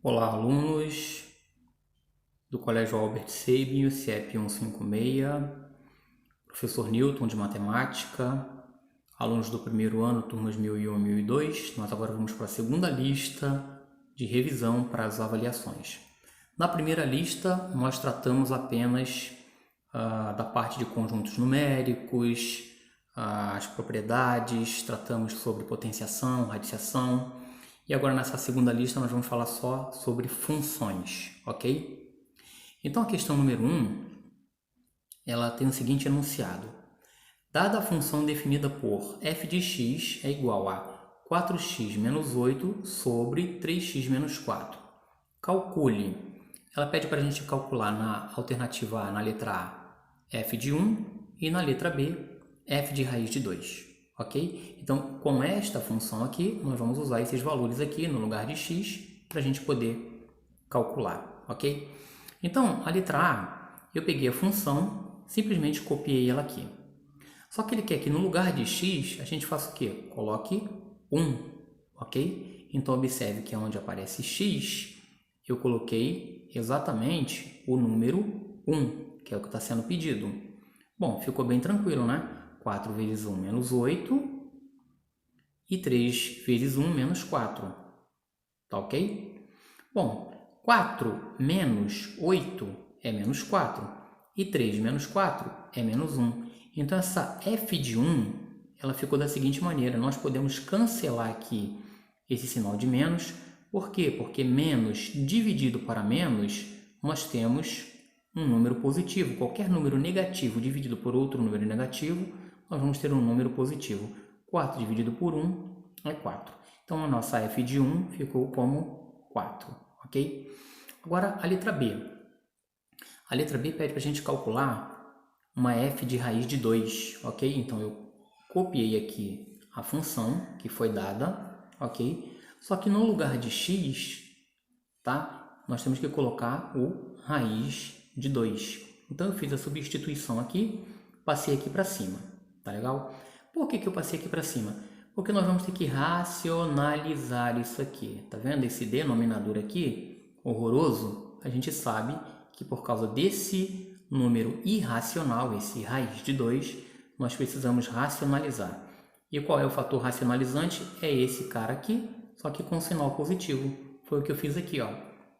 Olá, alunos do Colégio Albert Sabin, CIEP 156, professor Newton de Matemática, alunos do primeiro ano, turmas 1001 e 1002. Nós agora vamos para a segunda lista de revisão para as avaliações. Na primeira lista, nós tratamos apenas da parte de conjuntos numéricos, as propriedades, tratamos sobre potenciação, radiciação. E agora nessa segunda lista nós vamos falar só sobre funções, ok? Então a questão número 1, ela tem o seguinte enunciado. Dada a função definida por f de x é igual a 4x menos 8 sobre 3x menos 4. Calcule. Ela pede para a gente calcular na alternativa A, na letra A, f de 1 e na letra B, f de raiz de 2. Ok? Então, com esta função aqui, nós vamos usar esses valores aqui no lugar de x para a gente poder calcular, ok? Então, a letra A, eu peguei a função, simplesmente copiei ela aqui. Só que ele quer que no lugar de x, a gente faça o quê? Coloque 1, ok? Então, observe que onde aparece x, eu coloquei exatamente o número 1, que é o que está sendo pedido. Bom, ficou bem tranquilo, né? 4 vezes 1 menos 8 e 3 vezes 1 menos 4. Tá ok? Bom, 4 menos 8 é menos 4 e 3 menos 4 é menos 1. Então, essa f de 1 ela ficou da seguinte maneira. Nós podemos cancelar aqui esse sinal de menos. Por quê? Porque menos dividido para menos, nós temos um número positivo. Qualquer número negativo dividido por outro número negativo, nós vamos ter um número positivo. 4 dividido por 1 é 4. Então, a nossa f de 1 ficou como 4, ok? Agora, a letra B. A letra B pede para a gente calcular uma f de raiz de 2, ok? Então, eu copiei aqui a função que foi dada, ok? Só que no lugar de x, tá? Nós temos que colocar o raiz de 2. Então, eu fiz a substituição aqui, passei aqui para cima. Tá legal? Por que eu passei aqui para cima? Porque nós vamos ter que racionalizar isso aqui. Tá vendo esse denominador aqui, horroroso? A gente sabe que por causa desse número irracional, esse raiz de 2, nós precisamos racionalizar. E qual é o fator racionalizante? É esse cara aqui, só que com sinal positivo. Foi o que eu fiz aqui, ó.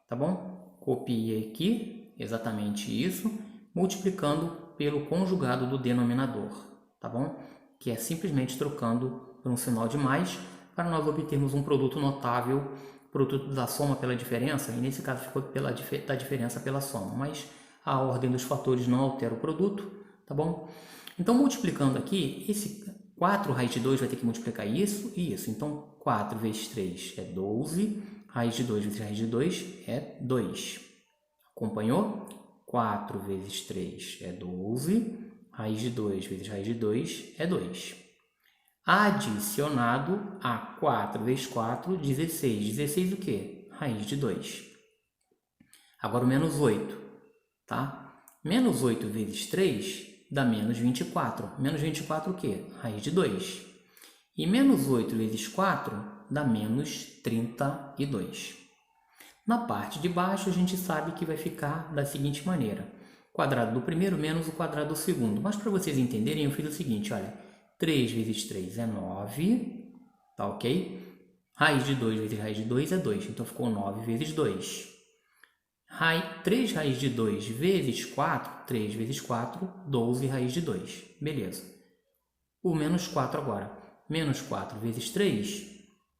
Tá bom? Copiei aqui, exatamente isso, multiplicando pelo conjugado do denominador. Tá bom? Que é simplesmente trocando por um sinal de mais para nós obtermos um produto notável, produto da soma pela diferença, e nesse caso ficou da diferença pela soma, mas a ordem dos fatores não altera o produto, tá bom? Então, multiplicando aqui, esse 4 raiz de 2 vai ter que multiplicar isso e isso. Então, 4 vezes 3 é 12, raiz de 2 vezes raiz de 2 é 2. Acompanhou? 4 vezes 3 é 12. Raiz de 2 vezes raiz de 2 é 2. Adicionado a 4 vezes 4, 16. 16 o quê? Raiz de 2. Agora o menos 8, tá? Menos 8 vezes 3 dá menos 24. Menos 24 o quê? Raiz de 2. E menos 8 vezes 4 dá menos 32. Na parte de baixo a gente sabe que vai ficar da seguinte maneira. Quadrado do primeiro menos o quadrado do segundo. Mas para vocês entenderem, eu fiz o seguinte, olha. 3 vezes 3 é 9, tá ok? Raiz de 2 vezes raiz de 2 é 2, então ficou 9 vezes 2. 3 raiz de 2 vezes 4, 3 vezes 4, 12 raiz de 2. Beleza. O menos 4 agora. Menos 4 vezes 3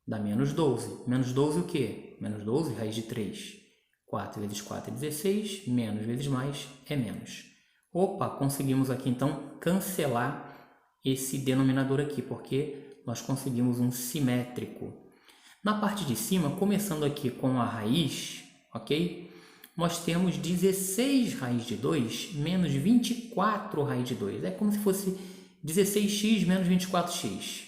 dá menos 12. Menos 12 o quê? Menos 12 raiz de 3. 4 vezes 4 é 16, menos vezes mais é menos. Opa, conseguimos aqui então cancelar esse denominador aqui, porque nós conseguimos um simétrico. Na parte de cima, começando aqui com a raiz, ok? Nós temos 16 raiz de 2 menos 24 raiz de 2. É como se fosse 16x menos 24x,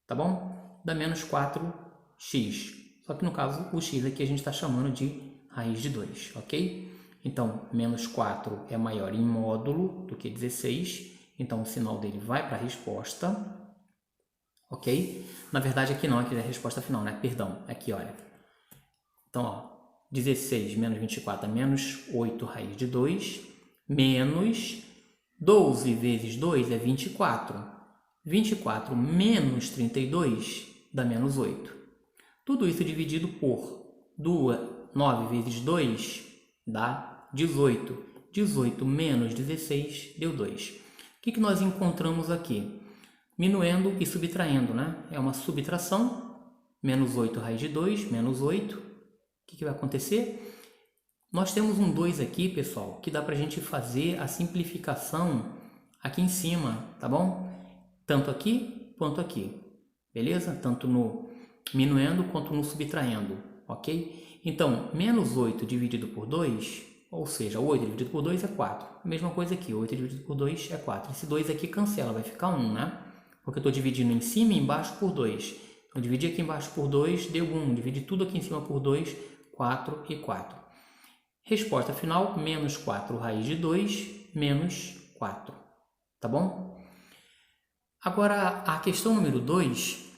tá bom? Dá menos 4x. Só que no caso, o x aqui a gente está chamando de raiz de 2, ok? Então, menos 4 é maior em módulo do que 16, então o sinal dele vai para a resposta, ok? Na verdade aqui não, aqui é a resposta final, né? Perdão, aqui olha. Então, ó, 16 menos 24 é menos 8 raiz de 2, menos 12 vezes 2 é 24. 24 menos 32 dá menos 8. Tudo isso dividido por 9 vezes 2 dá 18. 18 menos 16 deu 2. O que nós encontramos aqui? Minuendo e subtraindo, né? É uma subtração. Menos 8 raiz de 2, menos 8. O que vai acontecer? Nós temos um 2 aqui, pessoal, que dá para a gente fazer a simplificação aqui em cima, tá bom? Tanto aqui quanto aqui, beleza? Tanto no minuendo quanto no subtraindo, ok? Então, menos 8 dividido por 2, ou seja, 8 dividido por 2 é 4. A mesma coisa aqui, 8 dividido por 2 é 4. Esse 2 aqui cancela, vai ficar 1, né? Porque eu estou dividindo em cima e embaixo por 2. Então, dividir aqui embaixo por 2 deu 1. Dividir tudo aqui em cima por 2, 4 e 4. Resposta final, menos 4 raiz de 2, menos 4. Tá bom? Agora, a questão número 2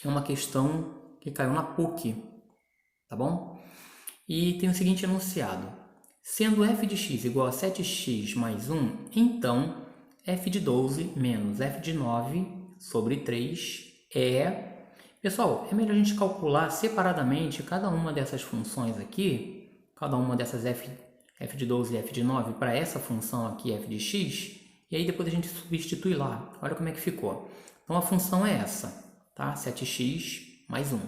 é uma questão que caiu na PUC. Tá bom? E tem o seguinte enunciado. Sendo f de x igual a 7x mais 1, então f de 12 menos f de 9 sobre 3 é... Pessoal, é melhor a gente calcular separadamente cada uma dessas funções aqui, cada uma dessas f de 12 e f de 9 para essa função aqui, f de x, e aí depois a gente substitui lá. Olha como é que ficou. Então a função é essa, tá? 7x mais 1.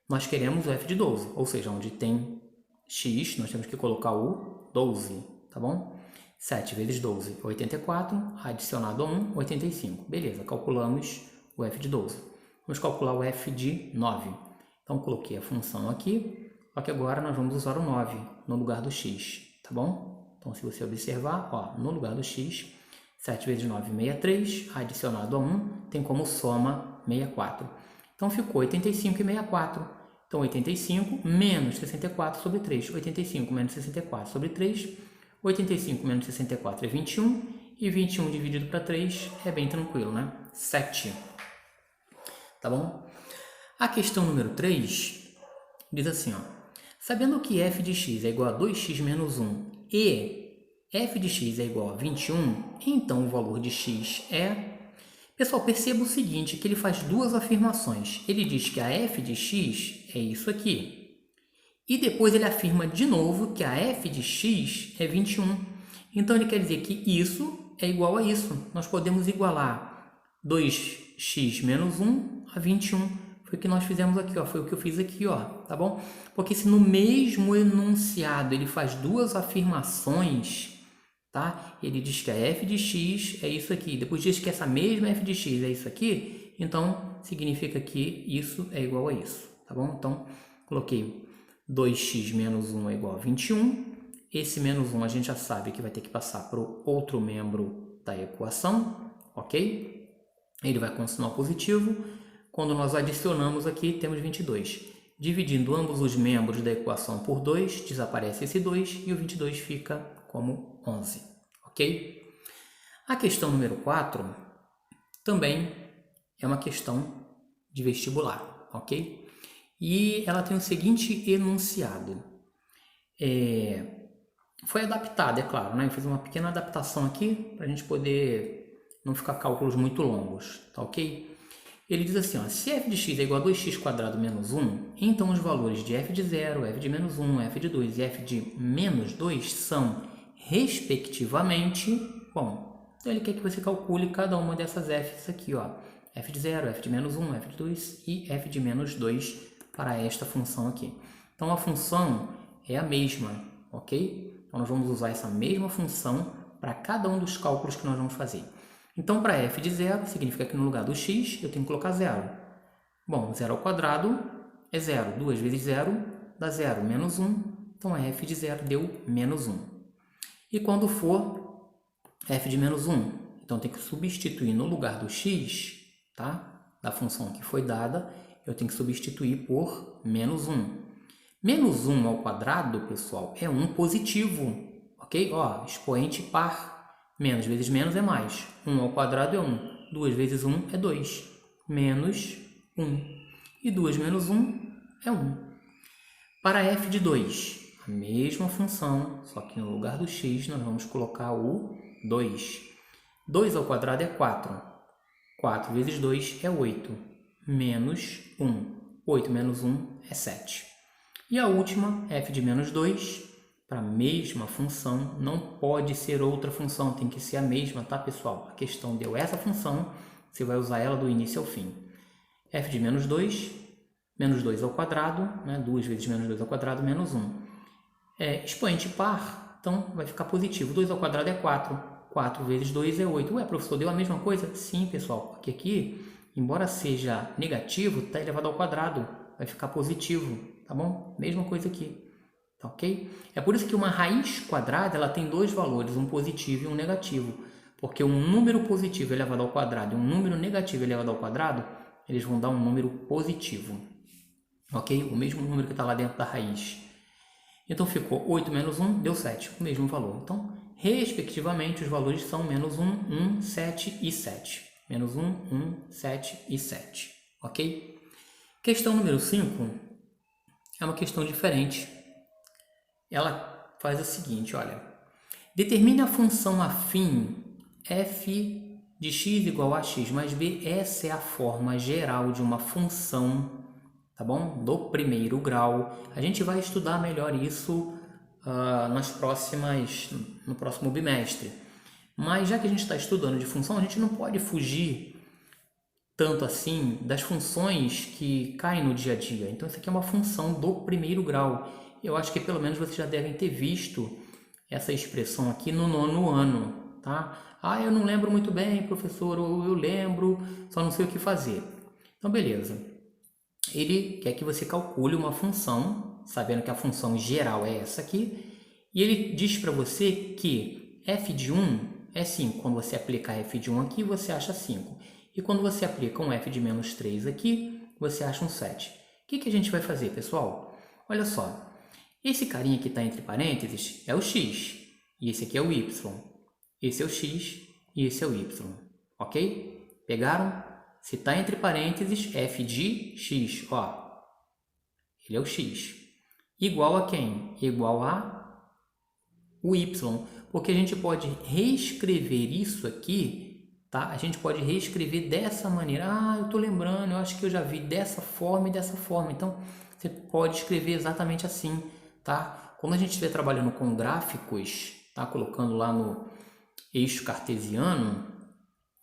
Nós queremos o f de 12, ou seja, onde tem x, nós temos que colocar o 12, tá bom? 7 vezes 12 é 84, adicionado a 1, 85. Beleza, calculamos o f de 12. Vamos calcular o f de 9. Então, coloquei a função aqui, só que agora nós vamos usar o 9 no lugar do x, tá bom? Então, se você observar, ó, no lugar do x, 7 vezes 9, 63, adicionado a 1, tem como soma 64. Então, ficou 85 e 64. Então, 85 menos 64 sobre 3. 85 menos 64 sobre 3. 85 menos 64 é 21. E 21 dividido para 3 é bem tranquilo, né? 7. Tá bom? A questão número 3 diz assim, ó. Sabendo que f de x é igual a 2x menos 1 e f de x é igual a 21, então o valor de x é... Pessoal, perceba o seguinte, que ele faz duas afirmações. Ele diz que a f de x é isso aqui. E depois ele afirma de novo que a f de x é 21. Então, ele quer dizer que isso é igual a isso. Nós podemos igualar 2x menos 1 a 21. Foi o que nós fizemos aqui, ó. Foi o que eu fiz aqui, ó. Tá bom? Porque se no mesmo enunciado ele faz duas afirmações... Tá? Ele diz que a f de x é isso aqui. Depois diz que essa mesma f de x é isso aqui. Então, significa que isso é igual a isso. Tá bom? Então, coloquei 2x menos 1 é igual a 21. Esse menos 1 a gente já sabe que vai ter que passar para o outro membro da equação. Ok? Ele vai com sinal positivo. Quando nós adicionamos aqui, temos 22. Dividindo ambos os membros da equação por 2, desaparece esse 2 e o 22 fica como 11, ok? A questão número 4 também é uma questão de vestibular, ok? E ela tem o seguinte enunciado. Foi adaptada, é claro, né? Eu fiz uma pequena adaptação aqui para a gente poder não ficar cálculos muito longos, tá ok? Ele diz assim, ó, se f de x é igual a 2x² menos 1, então os valores de f de 0, f de menos 1, f de 2 e f de menos 2 são, respectivamente, bom, então ele quer que você calcule cada uma dessas f's aqui, ó, f de 0, f de menos 1, f de 2 e f de menos 2 para esta função aqui. Então, a função é a mesma, ok? Então, nós vamos usar essa mesma função para cada um dos cálculos que nós vamos fazer. Então, para f de 0, significa que no lugar do x, eu tenho que colocar 0. Bom, 0 ao quadrado é 0. 2 vezes 0 dá 0, menos 1. Então, f de 0 deu menos 1. E quando for f de menos 1, então tem que substituir no lugar do x, tá? Da função que foi dada, eu tenho que substituir por menos 1. Menos 1 ao quadrado, pessoal, é 1 positivo, ok? Ó, expoente par. Menos vezes menos é mais. 1 ao quadrado é 1. 2 vezes 1 é 2. Menos 1. E 2 menos 1 é 1. Para f de 2, a mesma função, só que no lugar do x nós vamos colocar o 2. 2 ao quadrado é 4. 4 vezes 2 é 8, menos 1. 8 menos 1 é 7. E a última, f de menos 2, para a mesma função, não pode ser outra função, tem que ser a mesma, tá, pessoal? A questão deu essa função, você vai usar ela do início ao fim. f de menos 2 ao quadrado, né? 2 vezes menos 2 ao quadrado, menos 1. Expoente par, então vai ficar positivo. 2 ao quadrado é 4. 4 vezes 2 é 8. Ué, professor, deu a mesma coisa? Sim, pessoal, porque aqui, embora seja negativo, está elevado ao quadrado, vai ficar positivo, tá bom? Mesma coisa aqui. Tá ok? É por isso que uma raiz quadrada ela tem dois valores, um positivo e um negativo. Porque um número positivo elevado ao quadrado e um número negativo elevado ao quadrado, eles vão dar um número positivo. Ok? O mesmo número que está lá dentro da raiz. Então ficou 8 menos 1, deu 7, o mesmo valor. Então, respectivamente, os valores são menos 1, 1, 7 e 7. Menos 1, 1, 7 e 7. Ok? Questão número 5 é uma questão diferente. Ela faz o seguinte, olha. Determine a função afim f de x igual a x mais b. Essa é a forma geral de uma função, tá bom? Do primeiro grau. A gente vai estudar melhor isso no próximo bimestre. Mas já que a gente está estudando de função, a gente não pode fugir tanto assim das funções que caem no dia a dia. Então, isso aqui é uma função do primeiro grau. Eu acho que pelo menos vocês já devem ter visto essa expressão aqui no 9º ano, tá? Ah, eu não lembro muito bem, professor, ou eu lembro, só não sei o que fazer. Então, beleza. Ele quer que você calcule uma função, sabendo que a função geral é essa aqui, e ele diz para você que f de 1 é 5. Quando você aplica f de 1 aqui, você acha 5. E quando você aplica um f de menos 3 aqui, você acha um 7. O que a gente vai fazer, pessoal? Olha só. Esse carinha que está entre parênteses é o x, e esse aqui é o y. Esse é o x e esse é o y, ok? Pegaram? Se está entre parênteses, f de x, ó, ele é o x. Igual a quem? Igual a o y, porque a gente pode reescrever isso aqui, tá? A gente pode reescrever dessa maneira. Ah, eu estou lembrando, eu acho que eu já vi dessa forma e dessa forma. Então, você pode escrever exatamente assim. Tá? Quando a gente estiver trabalhando com gráficos, tá? Colocando lá no eixo cartesiano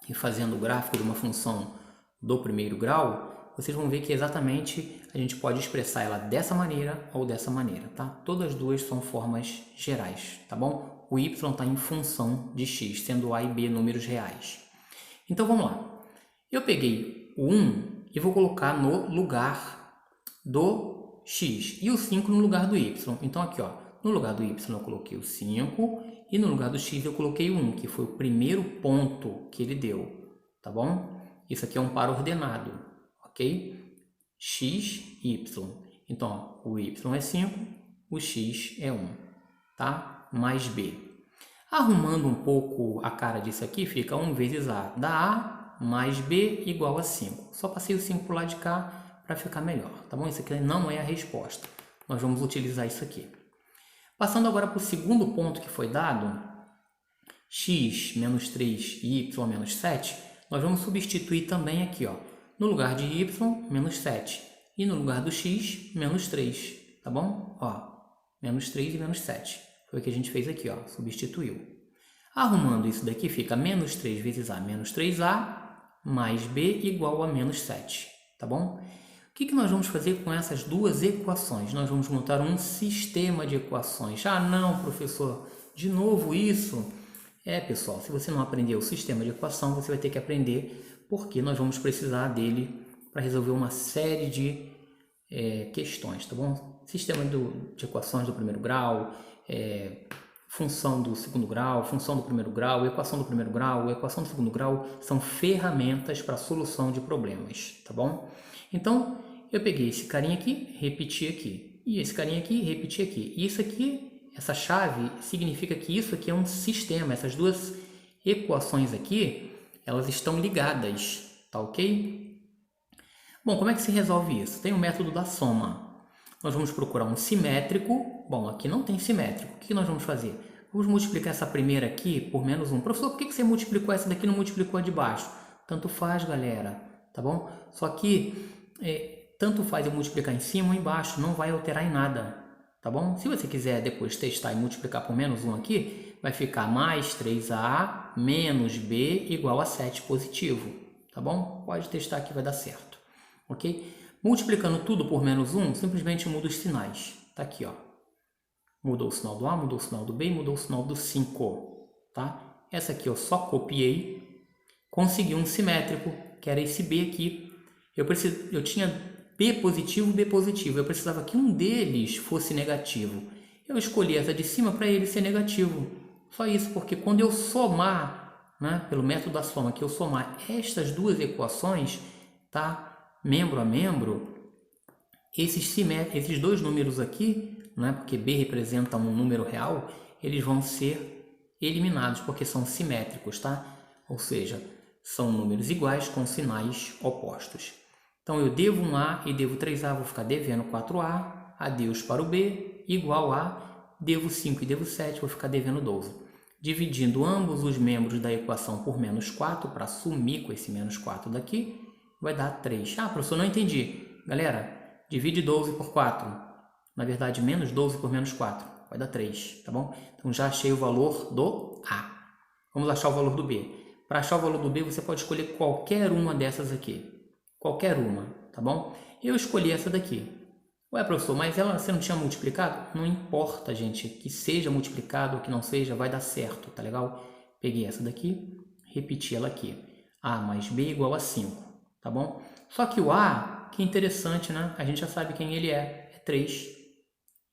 e fazendo o gráfico de uma função do primeiro grau, vocês vão ver que exatamente a gente pode expressar ela dessa maneira ou dessa maneira. Tá? Todas as duas são formas gerais, tá bom? O y está em função de x, sendo a e b números reais. Então vamos lá. Eu peguei o 1 e vou colocar no lugar do x e o 5 no lugar do y. Então aqui, ó, no lugar do y eu coloquei o 5 e no lugar do x eu coloquei o 1, que foi o primeiro ponto que ele deu, tá bom? Isso aqui é um par ordenado, ok? X, y. Então, ó, o y é 5, o x é 1, tá? Mais b. Arrumando um pouco a cara disso aqui, fica 1 vezes a, dá a mais b igual a 5. Só passei o 5 para o lado de cá, para ficar melhor, tá bom? Isso aqui não é a resposta. Nós vamos utilizar isso aqui. Passando agora para o segundo ponto que foi dado, x menos 3 e y menos 7, nós vamos substituir também aqui, ó, no lugar de y, menos 7, e no lugar do x, menos 3, tá bom? Ó, menos 3 e menos 7. Foi o que a gente fez aqui, ó, substituiu. Arrumando isso daqui, fica menos 3 vezes a menos 3a, mais b igual a menos 7, tá bom? O que nós vamos fazer com essas duas equações? Nós vamos montar um sistema de equações. Ah, não, professor, de novo isso? Pessoal, se você não aprender o sistema de equação, você vai ter que aprender, porque nós vamos precisar dele para resolver uma série de questões, tá bom? Sistema de equações do primeiro grau, função do segundo grau, função do primeiro grau, equação do primeiro grau, equação do segundo grau, são ferramentas para solução de problemas, tá bom? Então, eu peguei esse carinha aqui, repeti aqui, e esse carinha aqui, repeti aqui. E isso aqui, essa chave, significa que isso aqui é um sistema. Essas duas equações aqui, elas estão ligadas, tá ok? Bom, como é que se resolve isso? Tem o método da soma. nós vamos procurar um simétrico. Bom, aqui não tem simétrico. O que nós vamos fazer? Vamos multiplicar essa primeira aqui por menos 1. Professor, por que você multiplicou essa daqui e não multiplicou a de baixo? Tanto faz, galera, tá bom? Só que tanto faz eu multiplicar em cima ou embaixo, não vai alterar em nada, tá bom? Se você quiser depois testar e multiplicar por menos 1 aqui, vai ficar mais 3A menos B igual a 7 positivo, tá bom? Pode testar que vai dar certo, ok? Multiplicando tudo por menos 1, simplesmente muda os sinais. Tá aqui, ó. Mudou o sinal do A, mudou o sinal do B e mudou o sinal do 5, tá? Essa aqui eu só copiei, consegui um simétrico, que era esse B aqui. Eu tinha B positivo, B positivo. Eu precisava que um deles fosse negativo. Eu escolhi essa de cima para ele ser negativo. Só isso, porque quando eu somar, né, pelo método da soma, que eu somar estas duas equações, tá, membro a membro, esses dois números aqui, né, porque B representa um número real, eles vão ser eliminados, porque são simétricos, tá? Ou seja, são números iguais com sinais opostos. Então, eu devo 1A e devo 3A, vou ficar devendo 4A, adeus para o B, igual a, devo 5 e devo 7, vou ficar devendo 12. Dividindo ambos os membros da equação por menos 4, para sumir com esse menos 4 daqui, vai dar 3. Ah, professor, não entendi. Galera, divide 12 por 4. Na verdade, menos 12 por menos 4. Vai dar 3, tá bom? Então, já achei o valor do A. Vamos achar o valor do B. Para achar o valor do B, você pode escolher qualquer uma dessas aqui. Qualquer uma, tá bom? Eu escolhi essa daqui. Ué, professor, mas você não tinha multiplicado? Não importa, gente. Que seja multiplicado ou que não seja, vai dar certo, tá legal? Peguei essa daqui, repeti ela aqui. A mais B igual a 5, tá bom? Só que o A, que interessante, né? A gente já sabe quem ele é. É 3.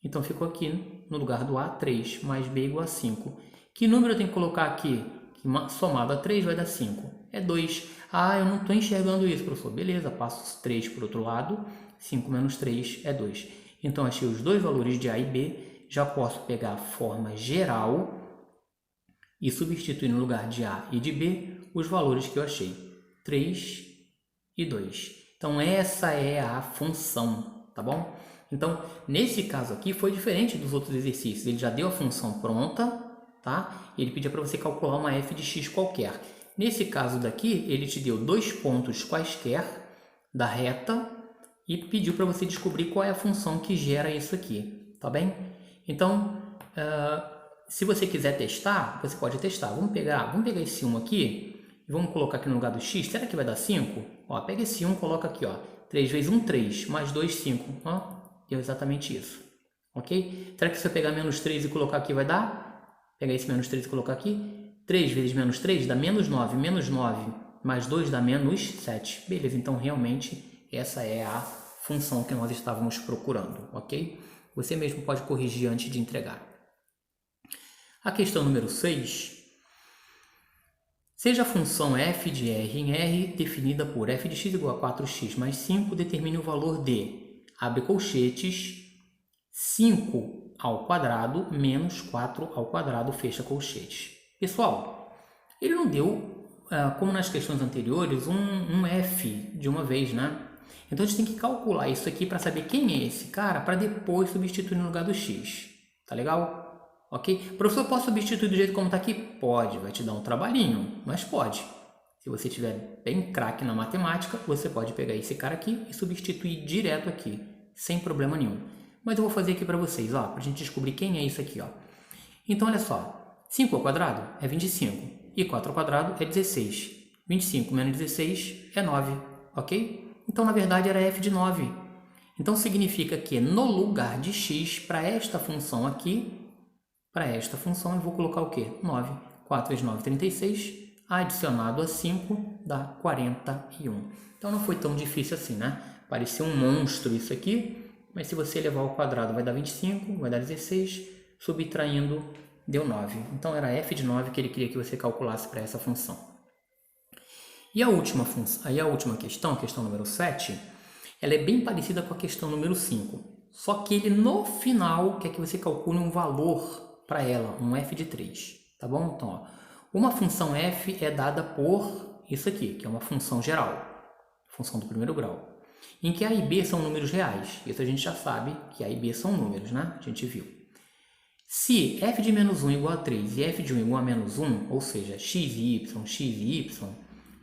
Então, ficou aqui no lugar do A, 3, mais B igual a 5. Que número eu tenho que colocar aqui? Que somado a 3 vai dar 5. É 2. Ah, eu não estou enxergando isso, professor. Beleza, passo 3 para o outro lado. 5 menos 3 é 2. Então, achei os dois valores de A e B. Já posso pegar a forma geral e substituir no lugar de A e de B os valores que eu achei. 3 e 2. Então, essa é a função, tá bom? Então, nesse caso aqui, foi diferente dos outros exercícios. Ele já deu a função pronta, tá? Ele pedia para você calcular uma f de x qualquer. Nesse caso daqui, ele te deu 2 pontos quaisquer da reta e pediu para você descobrir qual é a função que gera isso aqui, tá bem? Então, se você quiser testar, você pode testar. Vamos pegar esse 1 aqui e vamos colocar aqui no lugar do x. Será que vai dar 5? Ó, pega esse 1, coloca aqui, ó. 3 vezes 1, 3, mais 2, 5. Ó, deu exatamente isso, ok? Será que se eu pegar menos 3 e colocar aqui vai dar? Pegar esse menos 3 e colocar aqui. 3 vezes menos 3 dá menos 9. Menos 9 mais 2 dá menos 7. Beleza, então realmente essa é a função que nós estávamos procurando, ok? Você mesmo pode corrigir antes de entregar. A questão número 6. Seja a função f de r em R definida por f de x igual a 4x mais 5, determine o valor de, abre colchetes, 5 ao quadrado menos 4 ao quadrado, fecha colchetes. Pessoal, ele não deu, como nas questões anteriores, um f de uma vez, né? Então, a gente tem que calcular isso aqui para saber quem é esse cara, para depois substituir no lugar do x. Tá legal? Ok? Professor, posso substituir do jeito como está aqui? Pode, vai te dar um trabalhinho, mas pode. Se você estiver bem craque na matemática, você pode pegar esse cara aqui e substituir direto aqui, sem problema nenhum. Mas eu vou fazer aqui para vocês, ó, para a gente descobrir quem é isso aqui, ó. Então, olha só. 5 ao quadrado é 25 e 4 ao quadrado é 16. 25 menos 16 é 9, ok? Então, na verdade, era f de 9. Então, significa que no lugar de x, para esta função aqui, eu vou colocar o quê? 9. 4 vezes 9, 36. Adicionado a 5 dá 41. Então, não foi tão difícil assim, né? Parecia um monstro isso aqui, mas se você levar ao quadrado vai dar 25, vai dar 16, subtraindo deu 9. Então, era f de 9 que ele queria que você calculasse para essa função. E a última questão, questão número 7, ela é bem parecida com a questão número 5. Só que ele, no final, quer que você calcule um valor para ela, um f de 3. Tá bom? Então, ó, uma função f é dada por isso aqui, que é uma função geral, função do primeiro grau. em que A e B são números reais. Isso a gente já sabe que A e B são números, né? A gente viu. Se f de menos 1 igual a 3 e f de 1 igual a menos 1, ou seja, x e y,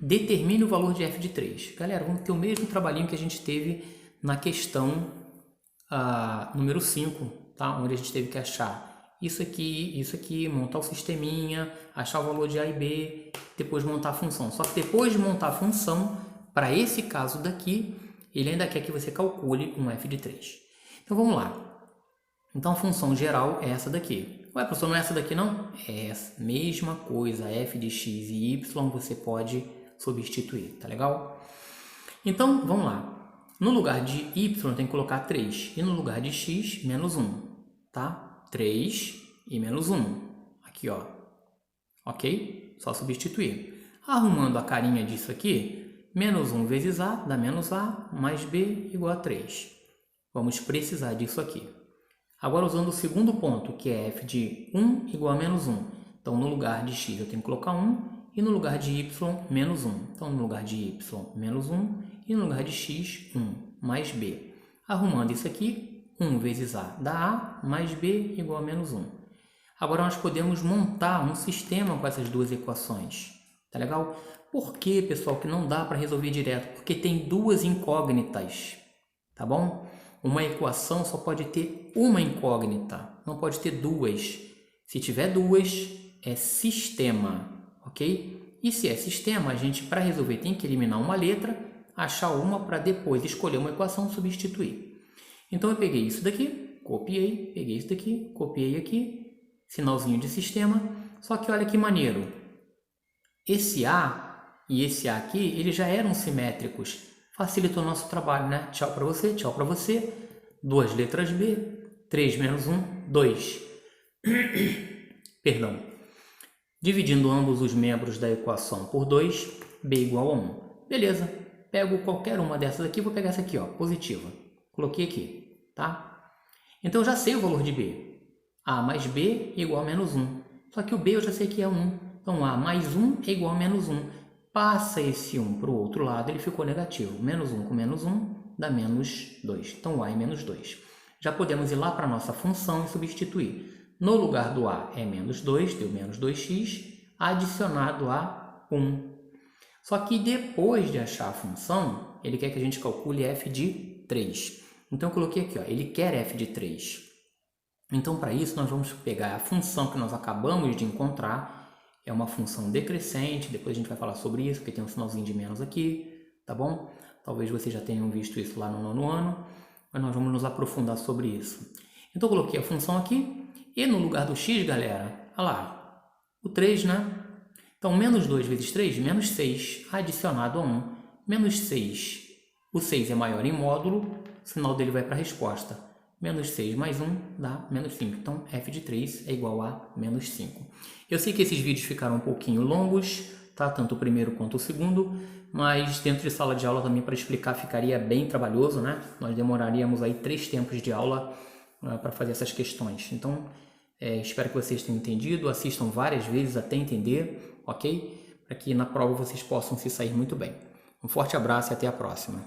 determine o valor de f de 3. Galera, vamos ter o mesmo trabalhinho que a gente teve na questão número 5, tá? Onde a gente teve que achar isso aqui, montar o sisteminha, achar o valor de A e B, depois montar a função. Só que depois de montar a função, para esse caso daqui, ele ainda quer que você calcule um f de 3. Então vamos lá. Então a função geral é essa daqui. Ué, professor, não é essa daqui não? É essa mesma coisa, f de x e y você pode substituir, tá legal? Então vamos lá. No lugar de y tem que colocar 3 e no lugar de x, menos 1, tá? 3 e menos 1, aqui ó, ok? Só substituir. Arrumando a carinha disso aqui, menos 1 vezes a dá menos a, mais b igual a 3. Vamos precisar disso aqui. Agora usando o segundo ponto, que é f de 1 igual a menos 1. Então no lugar de x eu tenho que colocar 1 e no lugar de y, menos 1. Então no lugar de y, menos 1 e no lugar de x, 1 mais b. Arrumando isso aqui, 1 vezes a dá a, mais b igual a menos 1. Agora nós podemos montar um sistema com essas duas equações. Tá legal? Por que, pessoal, que não dá para resolver direto? Porque tem duas incógnitas, tá bom? Uma equação só pode ter uma incógnita, não pode ter duas. Se tiver duas, é sistema, ok? E se é sistema, a gente, para resolver, tem que eliminar uma letra, achar uma para depois escolher uma equação e substituir. Então eu peguei isso daqui, copiei, peguei isso daqui, copiei aqui, sinalzinho de sistema, só que olha que maneiro. Esse A e esse A aqui, eles já eram simétricos. Facilitou o nosso trabalho, né? Tchau para você, tchau para você. Duas letras B, 3 menos 1, 2. Perdão. Dividindo ambos os membros da equação por 2, B igual a 1. Beleza. Pego qualquer uma dessas aqui, vou pegar essa aqui, ó, positiva. Coloquei aqui, tá? Então eu já sei o valor de B. A mais B é igual a menos 1. Só que o B eu já sei que é 1. Então A mais 1 é igual a menos 1. Passa esse 1 para o outro lado, ele ficou negativo. Menos 1 com menos 1 dá menos 2. Então, A é menos 2. Já podemos ir lá para a nossa função e substituir. No lugar do A é menos 2, deu menos 2x, adicionado a 1. Só que depois de achar a função, ele quer que a gente calcule f de 3. Então, eu coloquei aqui, ó, ele quer f de 3. Então, para isso, nós vamos pegar a função que nós acabamos de encontrar. É uma função decrescente, depois a gente vai falar sobre isso, porque tem um sinalzinho de menos aqui, tá bom? Talvez vocês já tenham visto isso lá no 9º ano, mas nós vamos nos aprofundar sobre isso. Então eu coloquei a função aqui, e no lugar do x, galera, olha lá, o 3, né? Então menos 2 vezes 3, menos 6, adicionado a 1, menos 6. O 6 é maior em módulo, o sinal dele vai para a resposta. Menos 6 mais 1 dá menos 5. Então, f de 3 é igual a menos 5. Eu sei que esses vídeos ficaram um pouquinho longos, tá? Tanto o primeiro quanto o segundo, mas dentro de sala de aula também para explicar ficaria bem trabalhoso, né? Nós demoraríamos aí 3 tempos de aula para fazer essas questões. Então, espero que vocês tenham entendido, assistam várias vezes até entender, ok? Para que na prova vocês possam se sair muito bem. Um forte abraço e até a próxima.